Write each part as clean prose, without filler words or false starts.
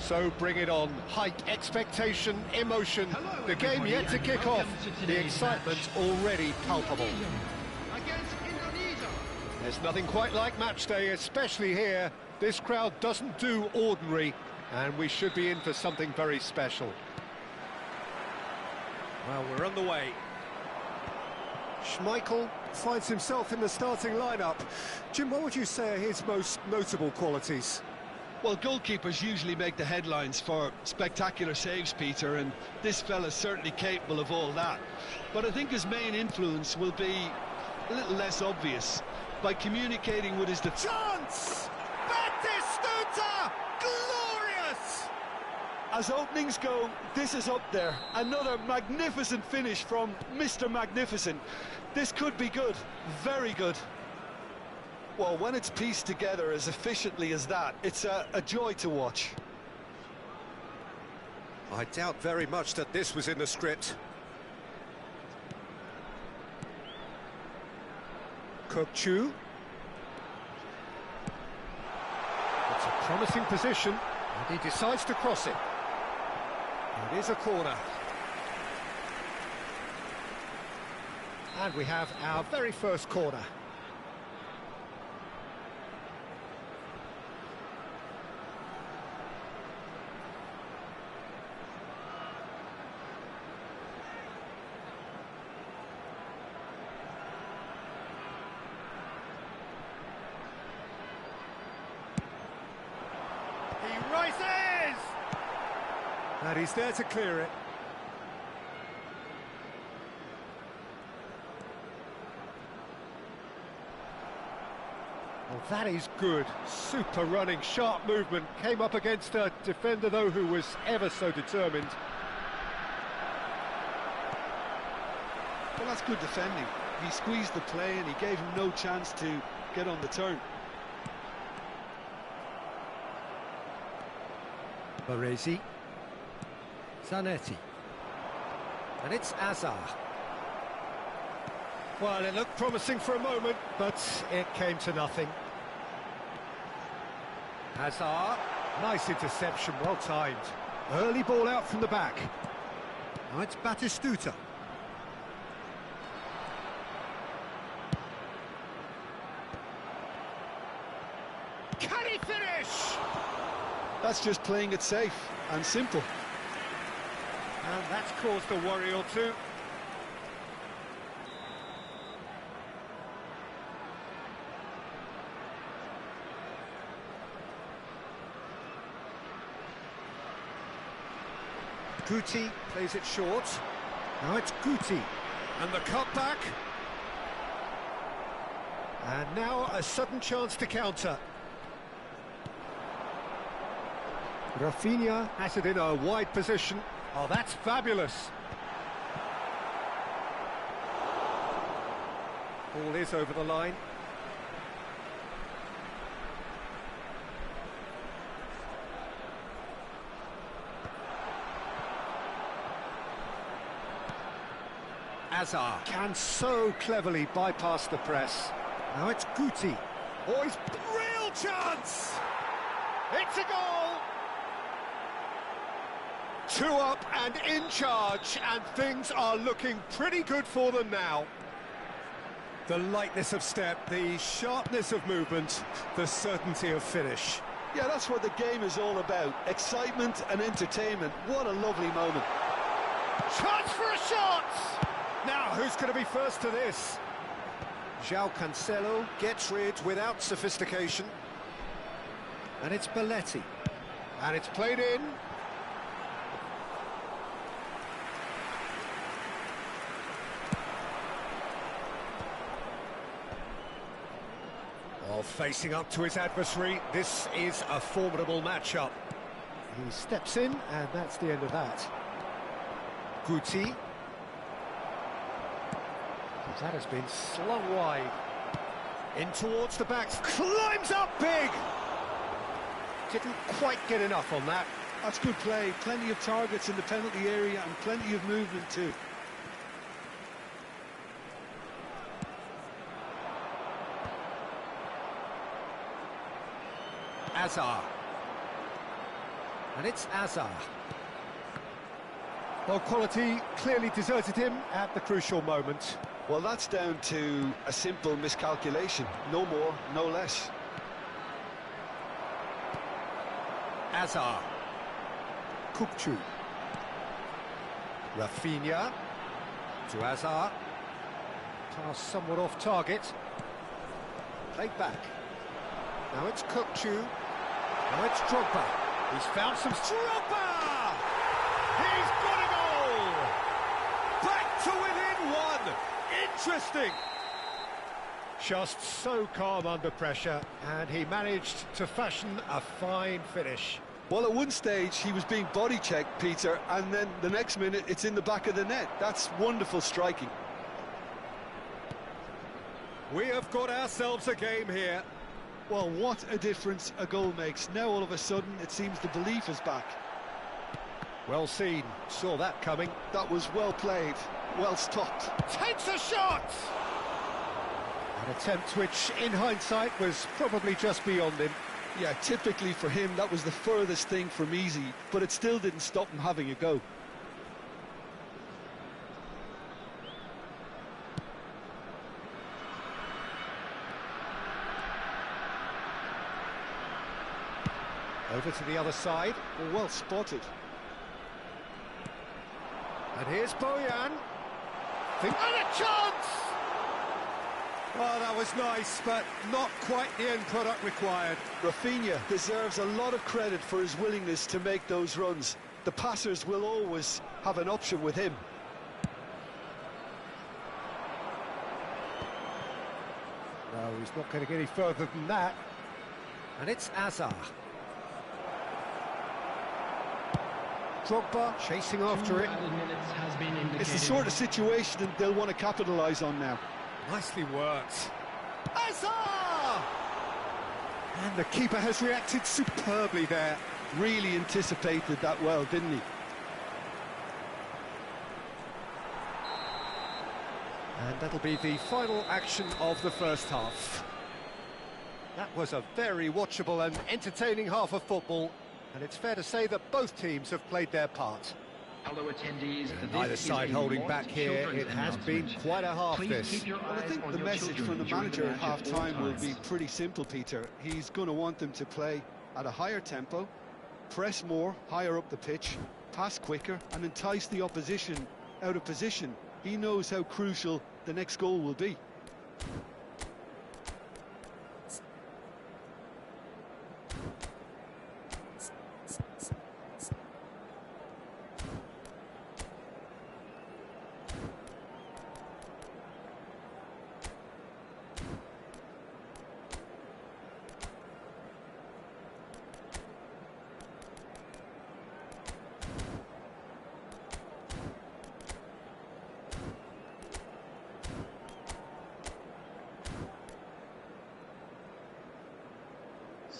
So bring it on. Hype, expectation, emotion. The game yet to kick off. The excitement already palpable. There's nothing quite like match day, especially here. This crowd doesn't do ordinary, and we should be in for something very special. Well, we're on the way. Schmeichel finds himself in the starting lineup. Jim, what would you say are his most notable qualities? Well, goalkeepers usually make the headlines for spectacular saves, Peter, and this fella's certainly capable of all that. But I think his main influence will be a little less obvious by communicating with his Chance! Batistuta! Glorious! As openings go, this is up there. Another magnificent finish from Mr. Magnificent. This could be good, very good. Well, when it's pieced together as efficiently as that, it's a joy to watch. I doubt very much that this was in the script. Kokchu. It's a promising position, and he decides to cross it. It is a corner. And we have our very first corner. He rises! And he's there to clear it. Well, that is good. Super running, sharp movement. Came up against a defender, though, who was ever so determined. Well, that's good defending. He squeezed the play and he gave him no chance to get on the turn. Baresi. Zanetti. And it's Azar. Well, it looked promising for a moment, but it came to nothing. Hazard, nice interception, well timed. Early ball out from the back. Now it's Batistuta. Can he finish? That's just playing it safe and simple. And that's caused a worry or two. Guti plays it short. Now it's Guti. And the cutback. And now a sudden chance to counter. Rafinha has it in a wide position. Oh, that's fabulous. Ball is over the line. Azar can so cleverly bypass the press. Now it's Guti. Oh, he's real chance! It's a goal! 2 up and in charge, and things are looking pretty good for them now. The lightness of step, the sharpness of movement, the certainty of finish. Yeah, that's what the game is all about. Excitement and entertainment. What a lovely moment. Chance for a shot! Now, who's going to be first to this? João Cancelo gets rid without sophistication. And it's Belletti. And it's played in. While facing up to his adversary, this is a formidable matchup. He steps in, and that's the end of that. Guti. That has been slung wide. In towards the back, climbs up big! Didn't quite get enough on that. That's good play, plenty of targets in the penalty area and plenty of movement too. Azar. And it's Azar. Well, quality clearly deserted him at the crucial moment. Well, that's down to a simple miscalculation. No more, no less. Azar. Kukçu. Rafinha. To Azar. Pass somewhat off target. Played back. Now it's Kukçu. Now it's Drogba. He's found some... Drogba! He's got a goal! Back to within one! Interesting! Just so calm under pressure, and he managed to fashion a fine finish. Well, at one stage he was being body checked, Peter, and then the next minute it's in the back of the net. That's wonderful striking. We have got ourselves a game here. Well, what a difference a goal makes. Now all of a sudden it seems the belief is back. Well seen, saw that coming. That was well played, well stopped. Takes a shot! An attempt which, in hindsight, was probably just beyond him. Yeah, typically for him that was the furthest thing from easy, but it still didn't stop him having a go. Over to the other side. Well spotted. And here's Bojan. And a chance! Oh, that was nice, but not quite the end product required. Rafinha deserves a lot of credit for his willingness to make those runs. The passers will always have an option with him. No, he's not going to get any further than that. And it's Azar. Drogba chasing after it. It's the sort of situation that they'll want to capitalise on now. Nicely worked. Azar! And the keeper has reacted superbly there. Really anticipated that well, didn't he? And that'll be the final action of the first half. That was a very watchable and entertaining half of football, and it's fair to say that both teams have played their part. Hello attendees, Neither side holding back here. It has been quite a half this. Well, I think the message from the manager at half-time will be pretty simple, Peter. He's going to want them to play at a higher tempo, press more, higher up the pitch, pass quicker, and entice the opposition out of position. He knows how crucial the next goal will be.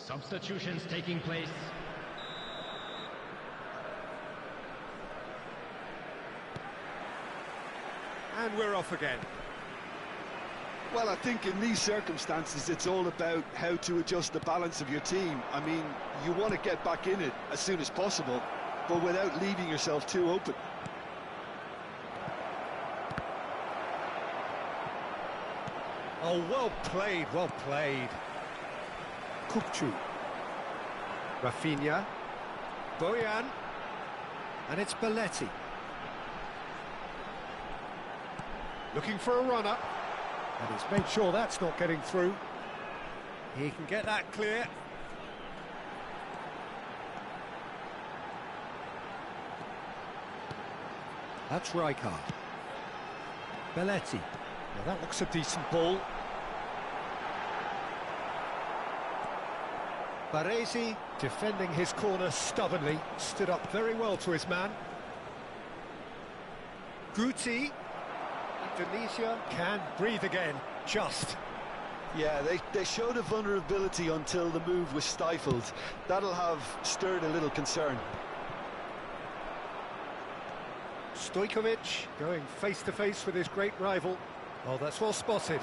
Substitutions taking place. And we're off again. Well, I think in these circumstances it's all about how to adjust the balance of your team. I mean, you want to get back in it as soon as possible, but without leaving yourself too open. Oh, well played, well played. Kukçu. Rafinha. Bojan. And it's Belletti. Looking for a runner. And he's made sure that's not getting through. He can get that clear. That's Rijkaard. Belletti. Now that looks a decent ball. Baresi, defending his corner stubbornly, stood up very well to his man. Guti. Indonesia can breathe again, just. Yeah, they showed a vulnerability until the move was stifled. That'll have stirred a little concern. Stojkovic going face-to-face with his great rival. Oh, that's well spotted.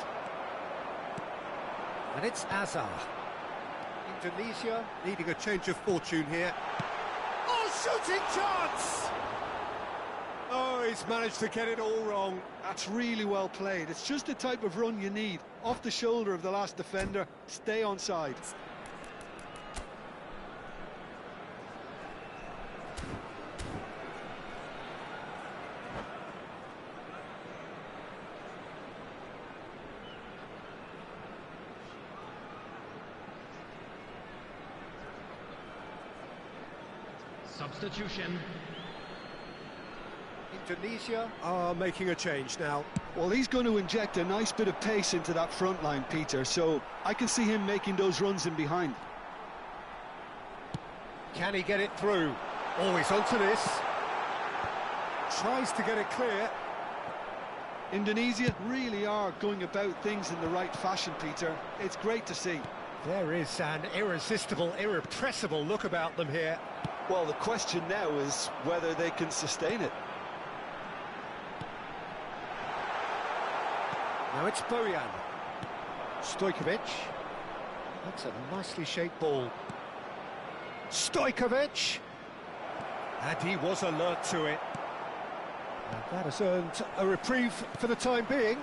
And it's Azar. Indonesia needing a change of fortune here. shooting chance! Oh, he's managed to get it all wrong. That's really well played. It's just the type of run you need. Off the shoulder of the last defender, stay onside. Substitution. Indonesia are making a change now. Well, he's going to inject a nice bit of pace into that front line, Peter, so I can see him making those runs in behind. Can he get it through? Oh, he's onto this. Tries to get it clear. Indonesia really are going about things in the right fashion, Peter. It's great to see. There is an irresistible, irrepressible look about them here. Well, the question now is whether they can sustain it. Now it's Bojan. Stojkovic. That's a nicely shaped ball. Stojkovic. And he was alert to it. And that has earned a reprieve for the time being.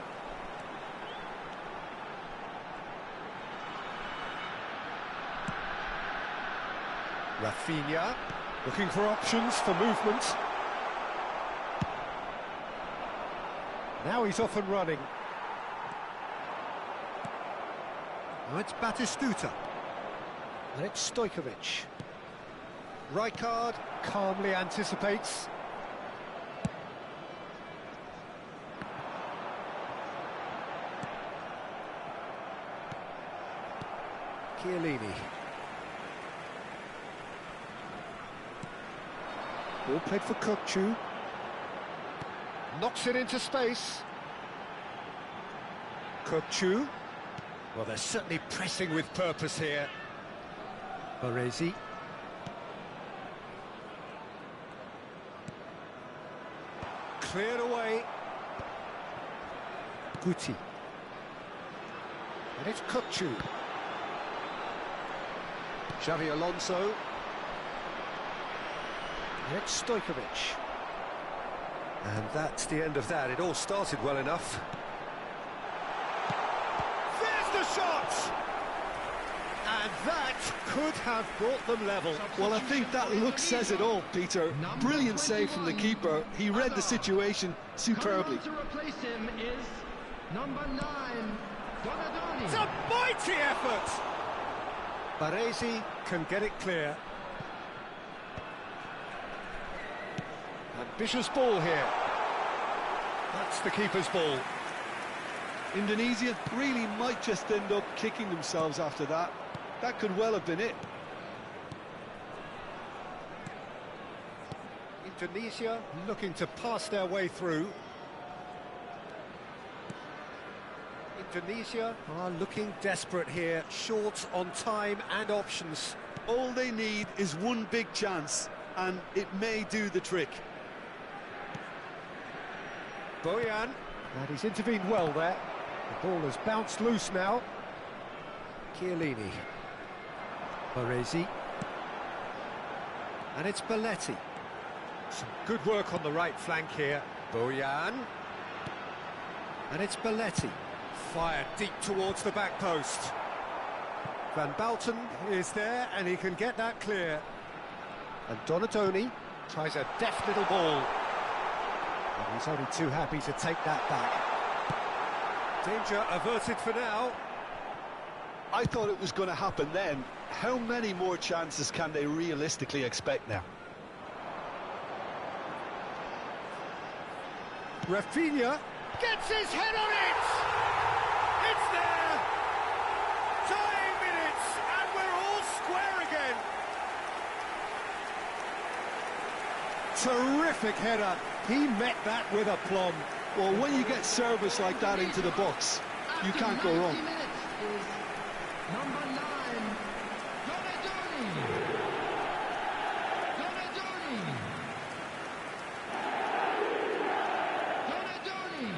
Rafinha, looking for options for movement. Now he's off and running. Now it's Batistuta. And it's Stojkovic. Rijkaard calmly anticipates. Chiellini. Ball played for Kokchu. Knocks it into space. Kokchu. Well, they're certainly pressing with purpose here. Baresi. Cleared away. Guti. And it's Kokchu. Xavi Alonso. And it's Stojkovic. And that's the end of that. It all started well enough. There's the shot! And that could have brought them level. Well, I think that look says it all, Peter. Brilliant save from the keeper. He read the situation superbly. Coming on to replace him is number 9, Donadoni. It's a mighty effort! Baresi can get it clear. Ambitious ball here. That's the keeper's ball. Indonesia really might just end up kicking themselves after that. That could well have been it. Indonesia looking to pass their way through. Indonesia are looking desperate here, short on time and options. All they need is one big chance, and it may do the trick. Bojan, and he's intervened well there. The ball has bounced loose now. Chiellini. Baresi. And it's Belletti. Some good work on the right flank here. Bojan. And it's Belletti. Fired deep towards the back post. Van Bouten is there and he can get that clear. And Donadoni tries a deft little ball. And he's only too happy to take that back. Danger averted for now. I thought it was going to happen then. How many more chances can they realistically expect now? Rafinha gets his head on it! It's there! Tying minutes, and we're all square again. Terrific header. He met that with aplomb. Well, when you get service like that into the box, you can't go wrong. Number 9, Donadoni. Donadoni. Donadoni.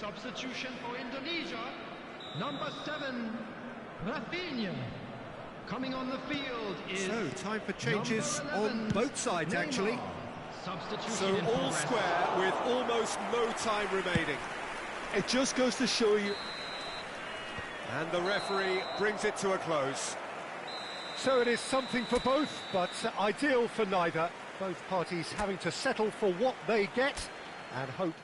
Substitution for Indonesia, number 7, Rafinha. Coming on the field is So, time for changes number 11, on both sides, Neymar. actually. Substitution So, in all progress. square with almost no time remaining. It just goes to show you. And the referee brings it to a close. So it is something for both, but ideal for neither. Both parties having to settle for what they get and hope.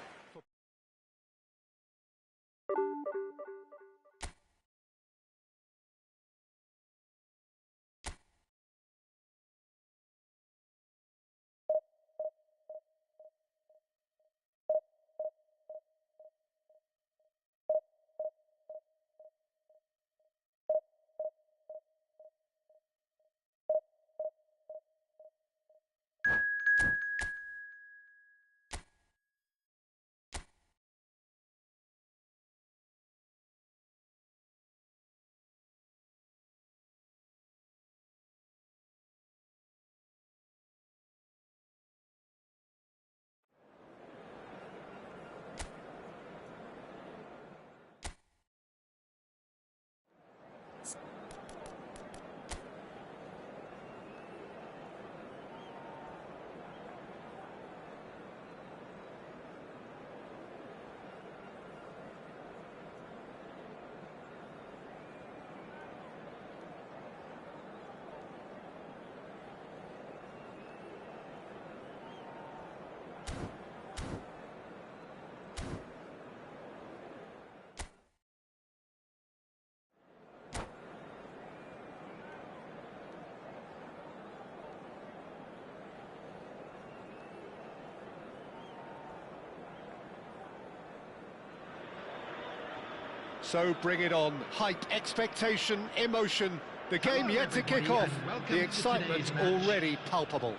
So bring it on. Hype, expectation, emotion. The game Hello, yet to kick everybody, off. and welcome The to excitement today's match. already palpable.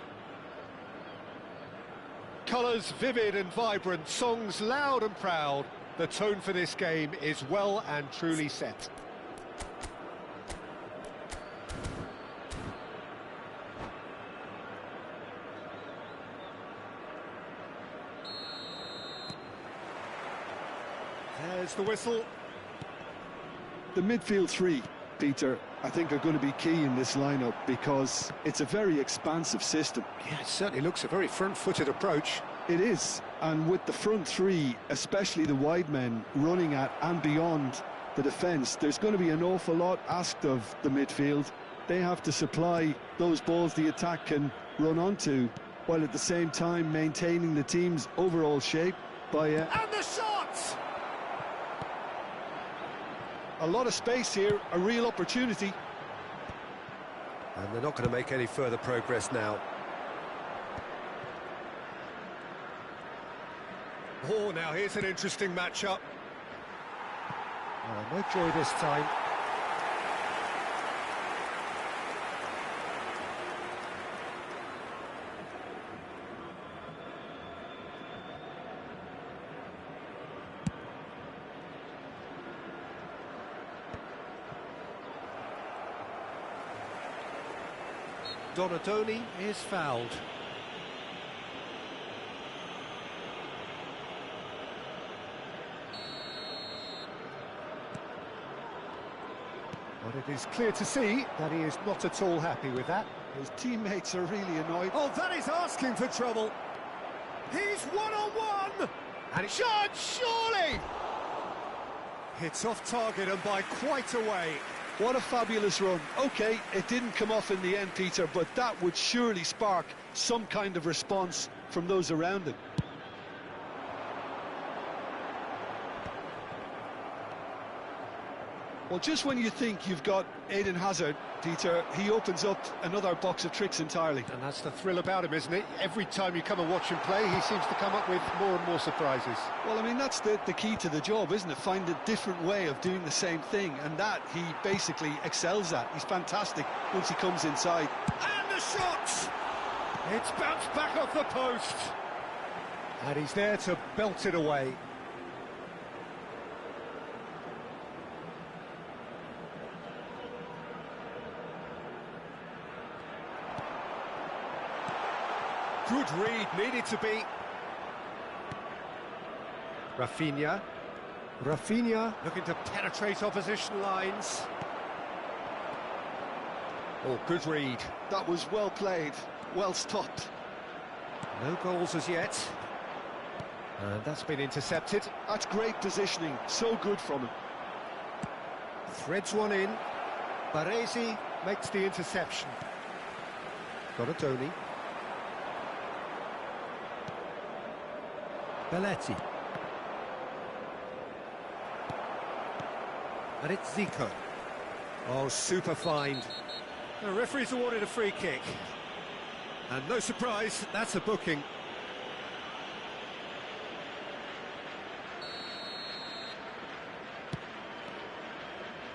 Colours vivid and vibrant, songs loud and proud. The tone for this game is well and truly set. There's the whistle. The midfield three, Peter, I think are going to be key in this lineup because it's a very expansive system. Yeah, it certainly looks a very front-footed approach. It is, and with the front three, especially the wide men, running at and beyond the defence, there's going to be an awful lot asked of the midfield. They have to supply those balls the attack can run onto, while at the same time maintaining the team's overall shape by And the shot! a lot of space here, a real opportunity. And they're not going to make any further progress now. Oh, now here's an interesting matchup. Oh, no joy this time. Donadoni is fouled. But it is clear to see that he is not at all happy with that. His teammates are really annoyed. Oh, that is asking for trouble. He's one-on-one! And it's shot, surely! It's off target and by quite a way. What a fabulous run. OK, it didn't come off in the end, Peter, but that would surely spark some kind of response from those around him. Well, just when you think you've got Eden Hazard, Peter, he opens up another box of tricks entirely. And that's the thrill about him, isn't it? Every time you come and watch him play, he seems to come up with more and more surprises. Well, I mean, that's the key to the job, isn't it? Find a different way of doing the same thing, and that he basically excels at. He's fantastic once he comes inside. And the shot! It's bounced back off the post. And he's there to belt it away. Good read, needed to be. Rafinha. Rafinha looking to penetrate opposition lines. Oh, good read. That was well played, well stopped. No goals as yet. And that's been intercepted. That's great positioning, so good from him. Threads one in. Baresi makes the interception. Got a Tony. Belletti. And it's Zico. Oh, super find. The referee's awarded a free kick. And no surprise, that's a booking.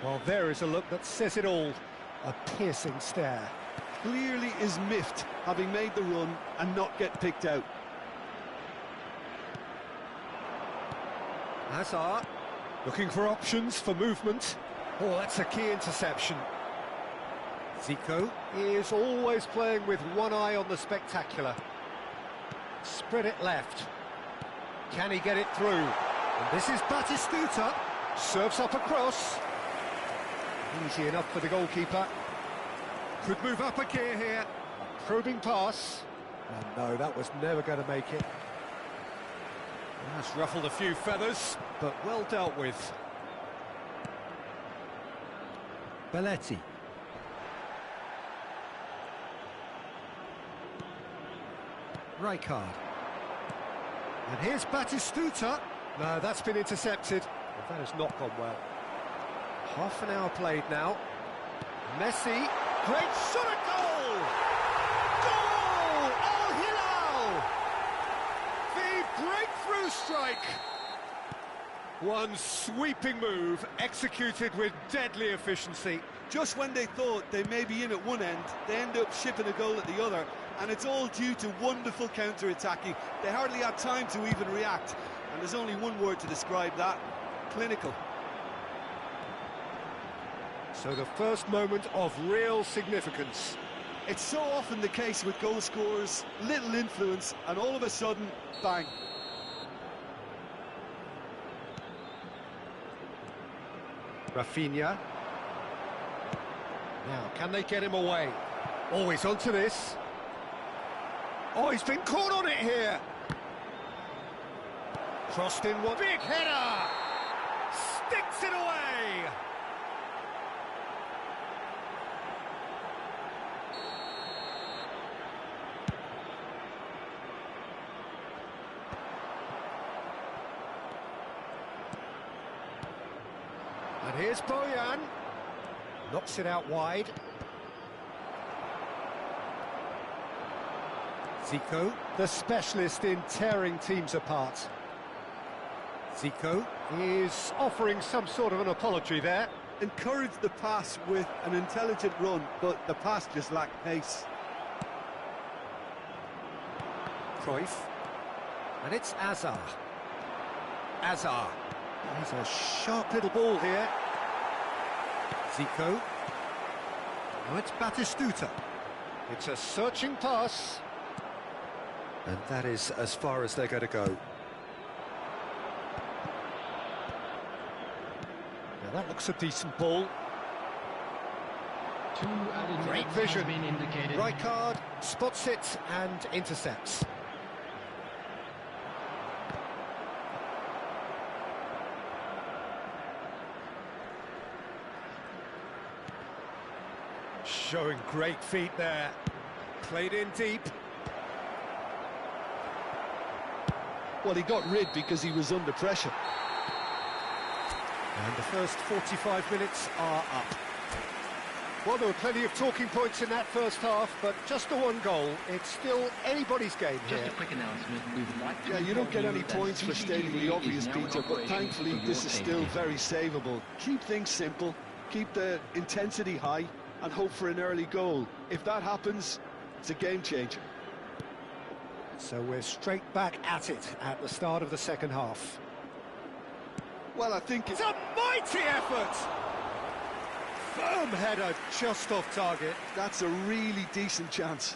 Well, there is a look that says it all. A piercing stare. Clearly is miffed, having made the run and not get picked out. Hazard, looking for options for movement. Oh, that's a key interception. Zico is always playing with one eye on the spectacular. Spread it left. Can he get it through? And this is Batistuta. Serves up across. Easy enough for the goalkeeper. Could move up a gear here. Probing pass. And no, that was never going to make it. That's ruffled a few feathers, but well dealt with. Belletti. Rijkaard. And here's Batistuta. No, that's been intercepted. Well, that has not gone well. Half an hour played now. Messi. Great shot at goal! Goal! Al Hilal! The breakthrough strike! One sweeping move, executed with deadly efficiency. Just when they thought they may be in at one end, they end up shipping a goal at the other, and it's all due to wonderful counter-attacking. They hardly had time to even react, and there's only one word to describe that: clinical. So the first moment of real significance. It's so often the case with goal scorers, little influence, and all of a sudden, bang. Rafinha. Now, can they get him away? Oh, he's onto this. Oh, he's been caught on it here. Crossed in one. Big header! Sticks it away! And here's Boyan. Knocks it out wide. Zico, the specialist in tearing teams apart. Zico is offering some sort of an apology there. Encouraged the pass with an intelligent run, but the pass just lacked pace. Cruyff. And it's Hazard. Hazard. He's a sharp little ball here. Zico. Now it's Batistuta. It's a searching pass. And that is as far as they're going to go. Now that looks a decent ball. Two added Great minutes vision. has been indicated. Rijkaard spots it and intercepts. Showing great feet there. Played in deep. Well, he got rid because he was under pressure. And the first 45 minutes are up. Well, there were plenty of talking points in that first half, but just the one goal. It's still anybody's game Just here. a quick announcement. We'd like to Yeah, you don't get inform any that points for stating the CCTV obvious, is now in Peter, but operation thankfully for your this is still safety. very savable. Keep things simple, keep the intensity high, and hope for an early goal. If that happens, it's a game changer. So we're straight back at it at the start of the second half. Well, I think It's a mighty effort! Firm header just off target. that's a really decent chance.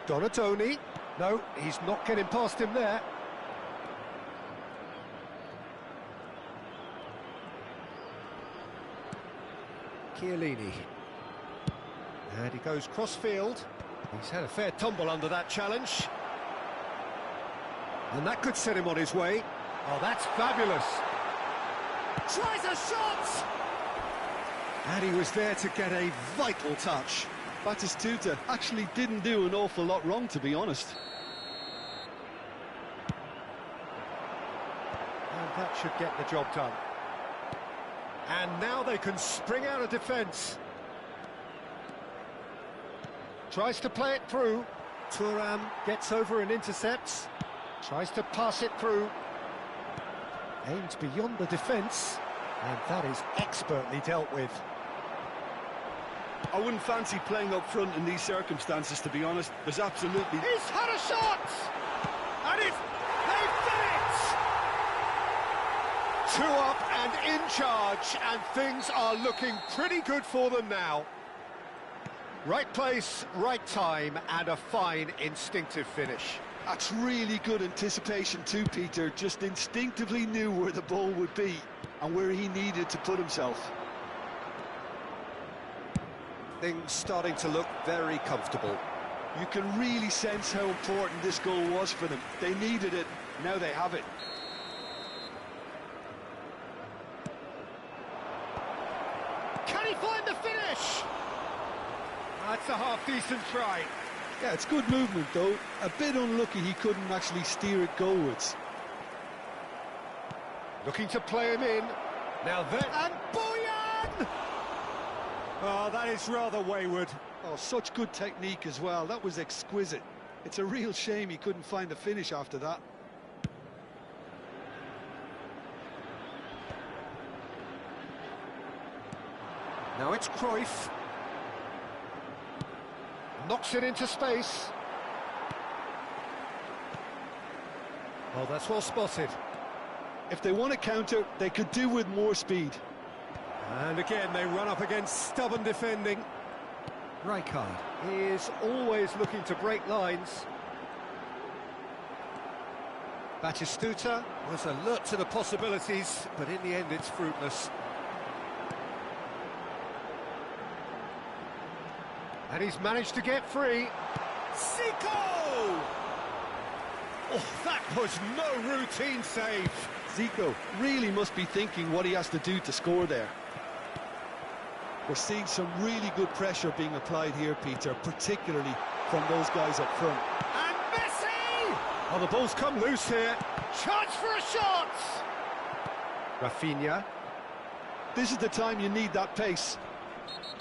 Donatoni. No, he's not getting past him there. Chiellini. And he goes cross-field. He's had a fair tumble under that challenge. And that could set him on his way. Oh, that's fabulous. Tries a shot! And he was there to get a vital touch. Batistuta actually didn't do an awful lot wrong, to be honest. And that should get the job done. And now they can spring out of defence. Tries to play it through. Thuram gets over and intercepts. Tries to pass it through. Aims beyond the defence. And that is expertly dealt with. I wouldn't fancy playing up front in these circumstances, to be honest. There's absolutely... He's had a shot! And they've done it! 2 up and in charge, and things are looking pretty good for them now. Right place, right time, and a fine instinctive finish. That's really good anticipation too, Peter. Just instinctively knew where the ball would be and where he needed to put himself. Things starting to look very comfortable. You can really sense how important this goal was for them. They needed it, now they have it. Can he find the finish? That's a half-decent try. Yeah, it's good movement though. A bit unlucky he couldn't actually steer it goalwards. Looking to play him in. Now then, and Boyan! Oh, that is rather wayward. Oh, such good technique as well. That was exquisite. It's a real shame he couldn't find the finish after that. Now it's Cruyff. Knocks it into space. Oh, that's well spotted. If they want to counter, they could do with more speed. And again, they run up against stubborn defending. Rijkaard is always looking to break lines. Batistuta was alert to the possibilities, but in the end it's fruitless. And he's managed to get free. Zico! Oh, that was no routine save. Zico really must be thinking what he has to do to score there. We're seeing some really good pressure being applied here, Peter, particularly from those guys up front. And Messi! Oh, the ball's come loose here. Chance for a shot! Rafinha. This is the time you need that pace.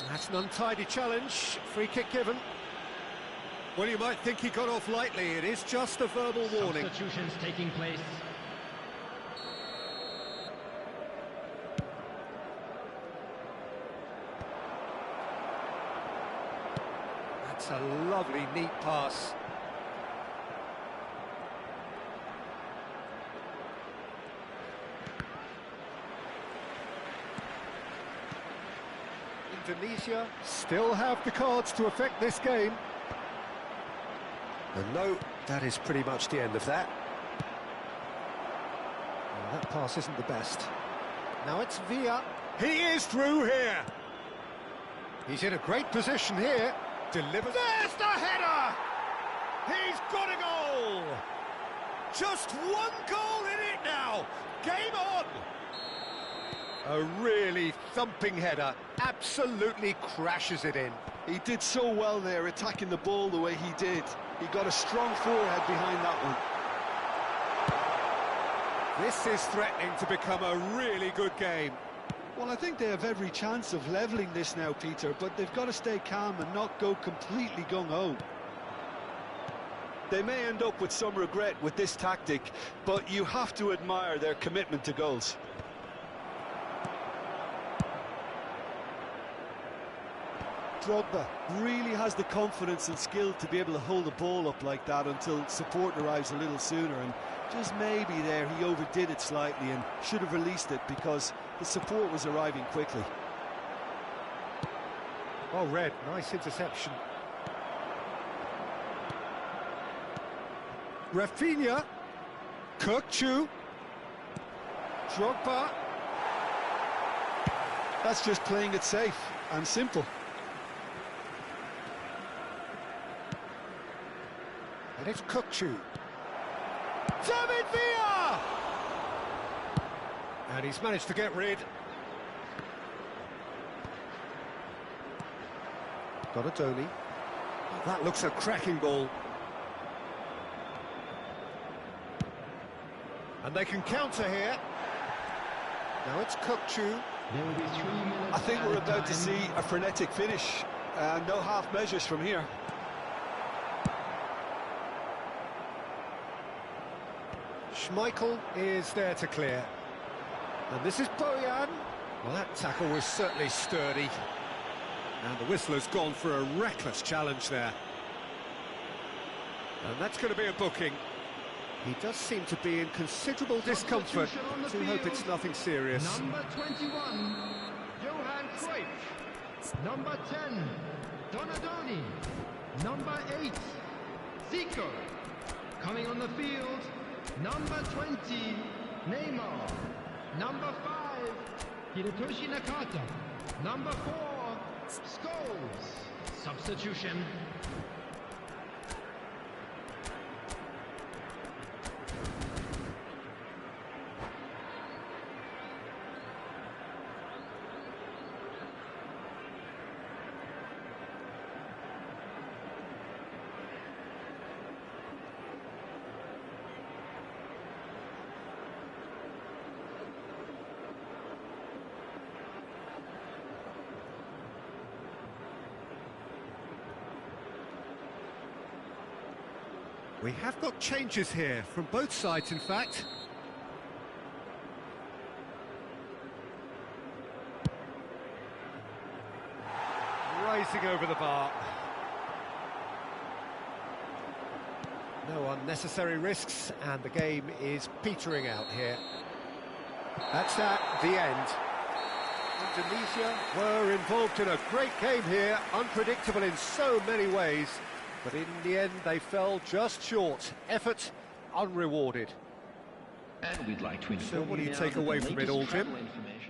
That's an untidy challenge. Free kick given. Well, you might think he got off lightly. It is just a verbal warning. Substitutions taking place. That's a lovely, neat pass. Indonesia still have the cards to affect this game. And no, that is pretty much the end of that. Well, that pass isn't the best. Now it's Villa. He is through here. He's in a great position here. Delivers. There's the header! He's got a goal! Just one goal in it now. Game on! A really thumping header. Absolutely crashes it in. He did so well there, attacking the ball the way he did. He got a strong forehead behind that one. This is threatening to become a really good game. Well, I think they have every chance of levelling this now, Peter, but they've got to stay calm and not go completely gung-ho. They may end up with some regret with this tactic, but you have to admire their commitment to goals. Drogba really has the confidence and skill to be able to hold the ball up like that until support arrives a little sooner, and just maybe there he overdid it slightly and should have released it because the support was arriving quickly. Oh, Red, nice interception. Rafinha. Kirkchu. Drogba. That's just playing it safe and simple. And it's Kirkchu. David Villa! And he's managed to get rid. Donadoni. Oh, that looks a cracking ball. And they can counter here. Now it's Kirkchu. There will be 3 minutes. I think we're added about to time. see a frenetic finish. No half measures from here. Schmeichel is there to clear. And this is Bojan. Well, that tackle was certainly sturdy. And the whistler's gone for a reckless challenge there. And that's going to be a booking. He does seem to be in considerable discomfort. Substitution on the I do hope field. it's nothing serious. Number 21, Johan Cruyff. Number 10, Donadoni. Number 8, Zico. Coming on the field, number 20, Neymar. Number 5, Hirotoshi Nakata. Number 4, Scholes. Substitution. We have got changes here, from both sides in fact. Rising over the bar. No unnecessary risks, and the game is petering out here. That's at the end. Indonesia were involved in a great game here, unpredictable in so many ways. But in the end, they fell just short. Effort unrewarded. And we'd like to So inform what do you now take that away the from it latest all, Jim? travel information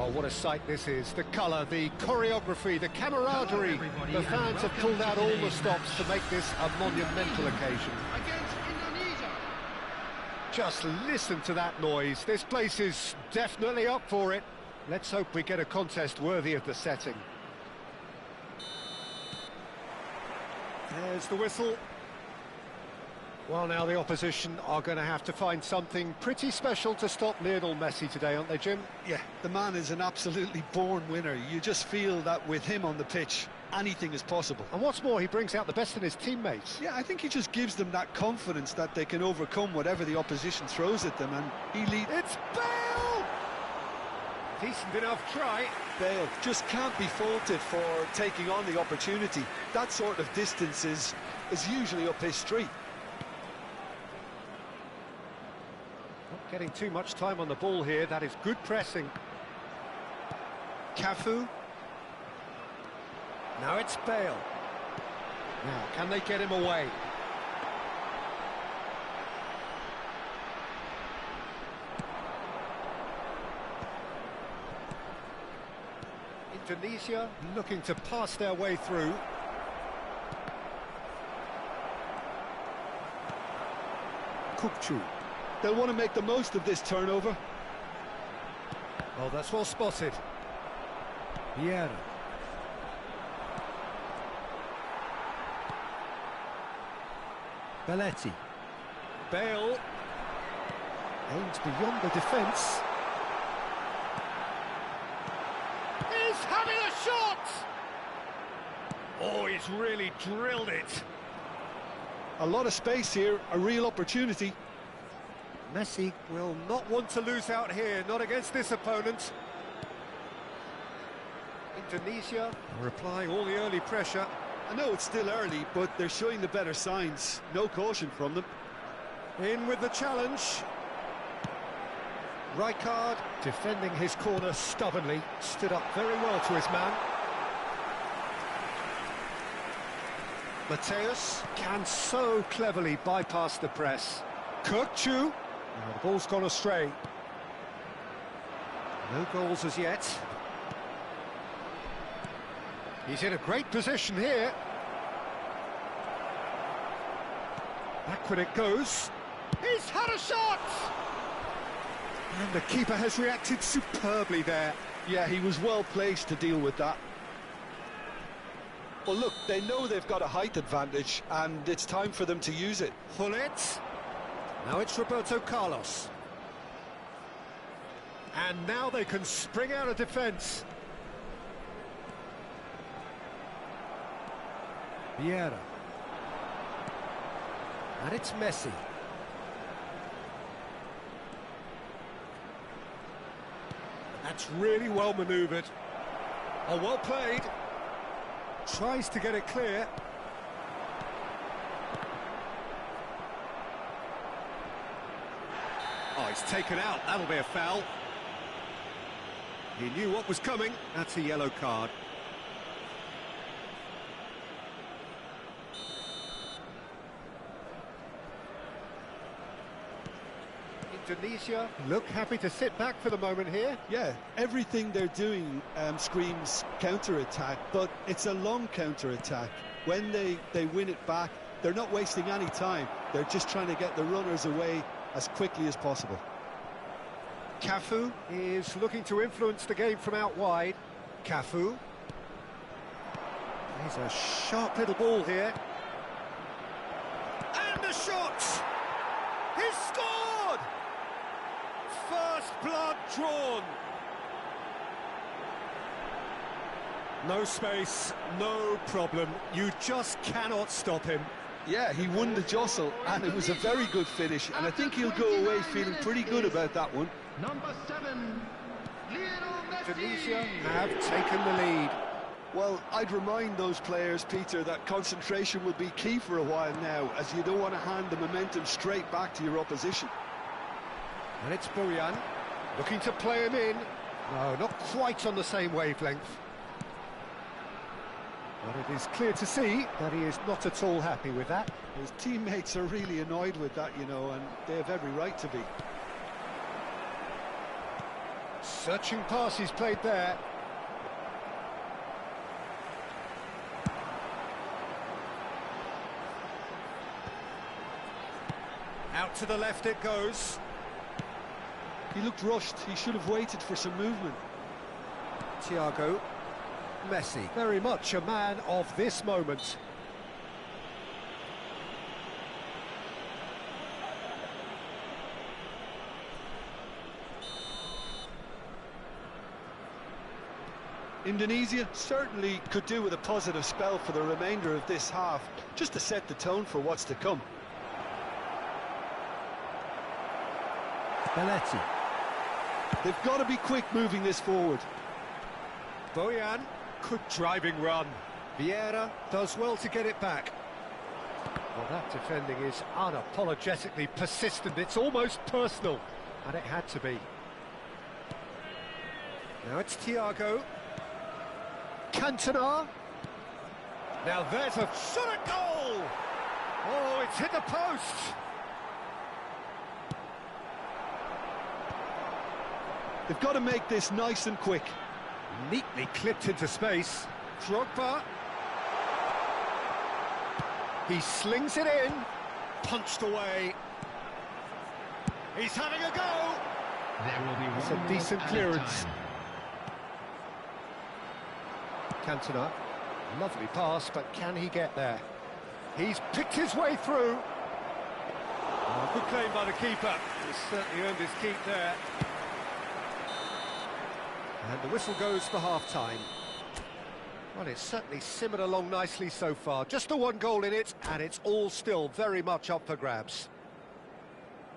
Oh, what a sight this is. The colour, the choreography, the camaraderie. The fans have pulled out all the stops to make this a monumental occasion. Against Indonesia. Just listen to that noise. This place is definitely up for it. Let's hope we get a contest worthy of the setting. There's the whistle. Well, now the opposition are going to have to find something pretty special to stop Lionel Messi today, aren't they, Jim? Yeah, the man is an absolutely born winner. You just feel that with him on the pitch, anything is possible. And what's more, he brings out the best in his teammates. Yeah, I think he just gives them that confidence that they can overcome whatever the opposition throws at them, and he leads. It's Bale! Decent enough try. Bale just can't be faulted for taking on the opportunity. That sort of distance is usually up his street. Not getting too much time on the ball here. That is good pressing. Cafu. Now it's Bale. Now, can they get him away? Indonesia looking to pass their way through. Kukcu. They'll want to make the most of this turnover. Oh, that's well spotted. Vieira. Belletti. Bale. Aims beyond the defence. He's having a shot! Oh, he's really drilled it. A lot of space here, a real opportunity. Messi will not want to lose out here, not against this opponent. Indonesia are applying all the early pressure. I know it's still early, but they're showing the better signs. No caution from them. In with the challenge. Rijkaard defending his corner stubbornly, stood up very well to his man. Mateus can so cleverly bypass the press. Kukcu. Oh, the ball's gone astray. No goals as yet. He's in a great position here. Backward it goes. He's had a shot! And the keeper has reacted superbly there. Yeah, he was well placed to deal with that. Well, look, they know they've got a height advantage, and it's time for them to use it. Hullet. Now it's Roberto Carlos. And now they can spring out of defence. Vieira. And it's Messi. That's really well manoeuvred. Oh, well played. Tries to get it clear. Oh, he's taken out. That'll be a foul. He knew what was coming. That's a yellow card. Indonesia look happy to sit back for the moment here. Yeah, everything they're doing screams counter-attack, but it's a long counter-attack. When they win it back, they're not wasting any time. They're just trying to get the runners away as quickly as possible. Cafu is looking to influence the game from out wide. Cafu. There's a sharp little ball here. And a shot! He's scored! First blood drawn. No space, no problem. You just cannot stop him. Yeah, he won the jostle, and it was a very good finish, and I think he'll go away feeling pretty good about that one. Number 7, Lionel Messi. Indonesia have taken the lead. Well, I'd remind those players, Peter, that concentration will be key for a while now, as you don't want to hand the momentum straight back to your opposition. And it's Boyan, looking to play him in. No, not quite on the same wavelength. But it is clear to see that he is not at all happy with that. His teammates are really annoyed with that, you know, and they have every right to be. Searching pass he's played there. Out to the left it goes. He looked rushed. He should have waited for some movement. Thiago, Messi, very much a man of this moment. Indonesia certainly could do with a positive spell for the remainder of this half, just to set the tone for what's to come. Belletti. They've got to be quick moving this forward. Bojan, good driving run. Vieira does well to get it back. Well, that defending is unapologetically persistent. It's almost personal, and it had to be. Now it's Thiago. Cantona. Now there's a shot at goal! Oh, it's hit the post! They've got to make this nice and quick. Neatly clipped into space. Drogba. He slings it in. Punched away. He's having a go! There will be It's a one decent more added clearance. time. Cantona, lovely pass, but can he get there? He's picked his way through. Oh, good claim by the keeper. He's certainly earned his keep there. And the whistle goes for half-time. Well, it's certainly simmered along nicely so far. Just the one goal in it, and it's all still very much up for grabs.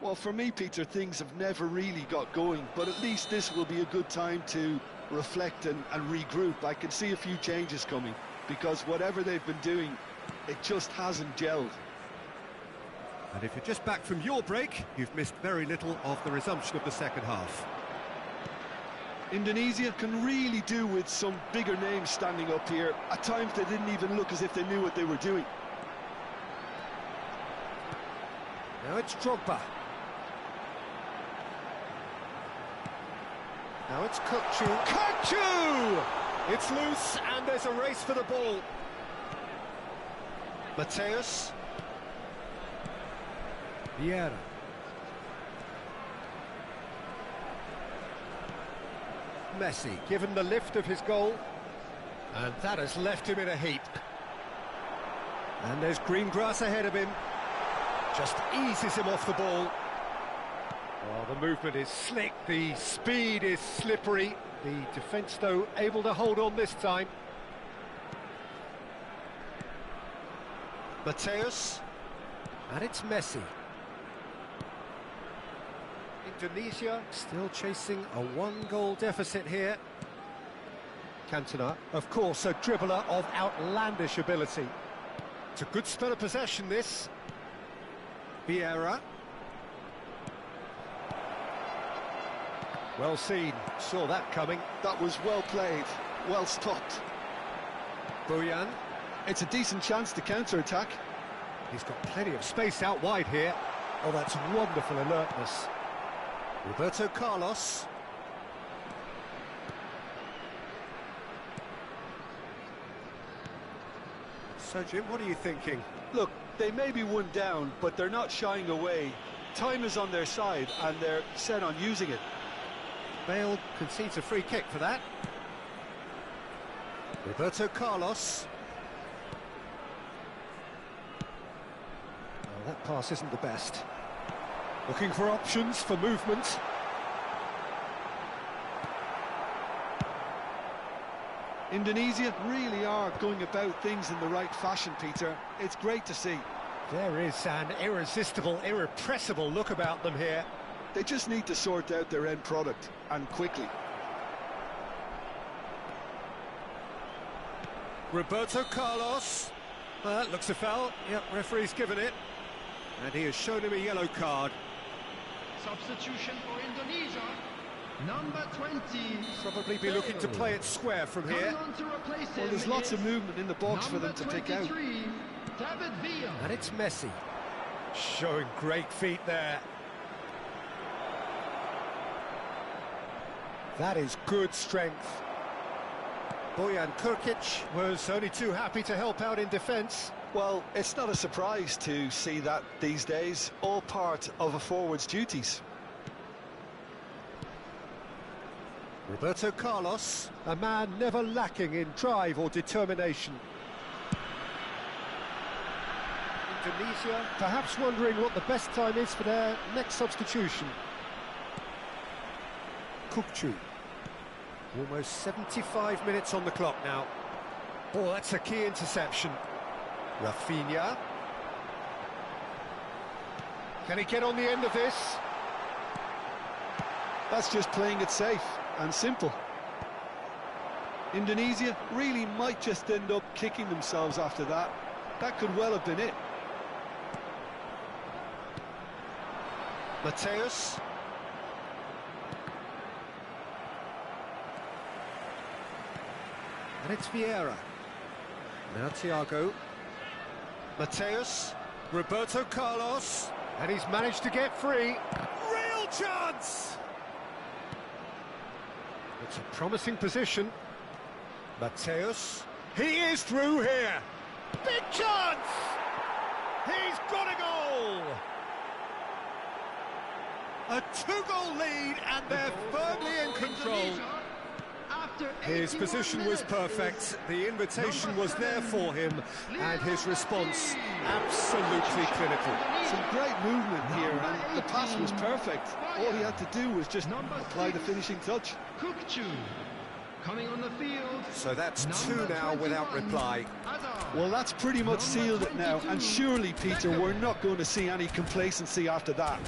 Well, for me, Peter, things have never really got going, but at least this will be a good time to reflect and regroup. I can see a few changes coming, because whatever they've been doing, it just hasn't gelled. And if you're just back from your break, you've missed very little of the resumption of the second half. Indonesia can really do with some bigger names standing up here. At times they didn't even look as if they knew what they were doing. Now it's Drogba. Now it's Kukçu. Kukçu! It's loose and there's a race for the ball. Mateus. Vieira. Messi, given the lift of his goal, and that has left him in a heap. And there's green grass ahead of him, just eases him off the ball. Oh, the movement is slick, the speed is slippery, the defence though able to hold on this time. Mateus, and it's Messi. Indonesia still chasing a one-goal deficit here. Cantona, of course, a dribbler of outlandish ability. It's a good spell of possession, this. Vieira. Well seen, saw that coming. That was well played, well stopped. Bojan. It's a decent chance to counter-attack. He's got plenty of space out wide here. Oh, that's wonderful alertness. Roberto Carlos. So, Jim, what are you thinking? Look, they may be one down, but they're not shying away. Time is on their side, and they're set on using it. Bale concedes a free kick for that. Roberto Carlos. Oh, that pass isn't the best. Looking for options for movement. Indonesia really are going about things in the right fashion, Peter. It's great to see. There is an irresistible, irrepressible look about them here. They just need to sort out their end product, and quickly. Roberto Carlos. That looks a foul. Yep, referee's given it. And he has shown him a yellow card. Substitution for Indonesia, number 20. Probably be looking to play it square from here. Coming on to replace him Well, there's lots of is movement in the box for them to pick out. number 23, David Villa. And it's Messi. Showing great feet there. That is good strength. Bojan Kurkic was only too happy to help out in defence. Well, it's not a surprise to see that these days, all part of a forward's duties. Roberto Carlos, a man never lacking in drive or determination. Indonesia, perhaps wondering what the best time is for their next substitution. Kukcu. Almost 75 minutes on the clock now. Oh, that's a key interception. Rafinha. Can he get on the end of this? That's just playing it safe and simple. Indonesia really might just end up kicking themselves after that. That could well have been it. Mateus. And it's Vieira. Now Thiago. Mateus. Roberto Carlos. And he's managed to get free. Real chance! It's a promising position. Mateus. He is through here. Big chance! He's got a goal! A two-goal lead, and they're firmly in control. His position was perfect, the invitation was there for him, and his response absolutely clinical. Some great movement here, and the pass was perfect. All he had to do was just apply the finishing touch. Kukcu coming on the field. So that's two now without reply. Well, that's pretty much sealed it now, and surely, Peter, we're not going to see any complacency after that.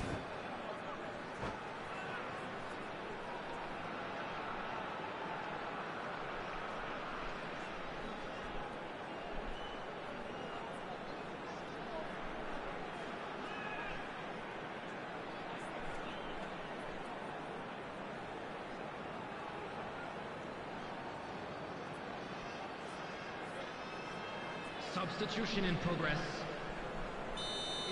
Substitution in progress.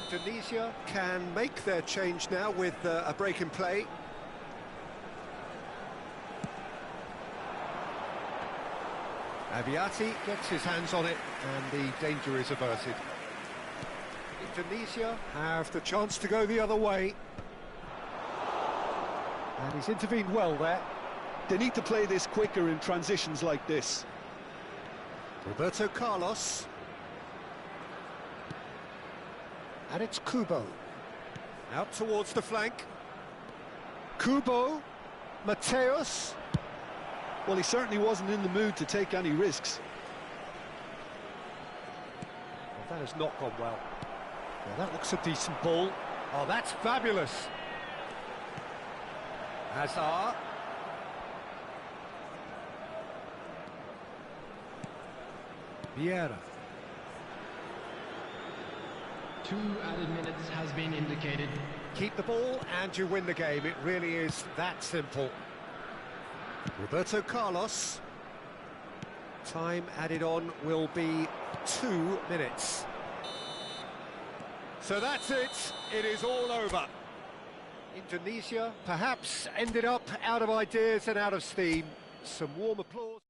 Indonesia can make their change now with a break in play. Aviati gets his hands on it and the danger is averted. Indonesia have the chance to go the other way. And he's intervened well there. They need to play this quicker in transitions like this. Roberto Carlos. And it's Kubo. Out towards the flank. Kubo. Mateus. Well, he certainly wasn't in the mood to take any risks. Well, that has not gone well. Well, that looks a decent ball. Oh, that's fabulous. Hazard. Vieira. 2 added minutes has been indicated. Keep the ball and you win the game. It really is that simple. Roberto Carlos. Time added on will be 2 minutes. So that's it. It is all over. Indonesia perhaps ended up out of ideas and out of steam. Some warm applause.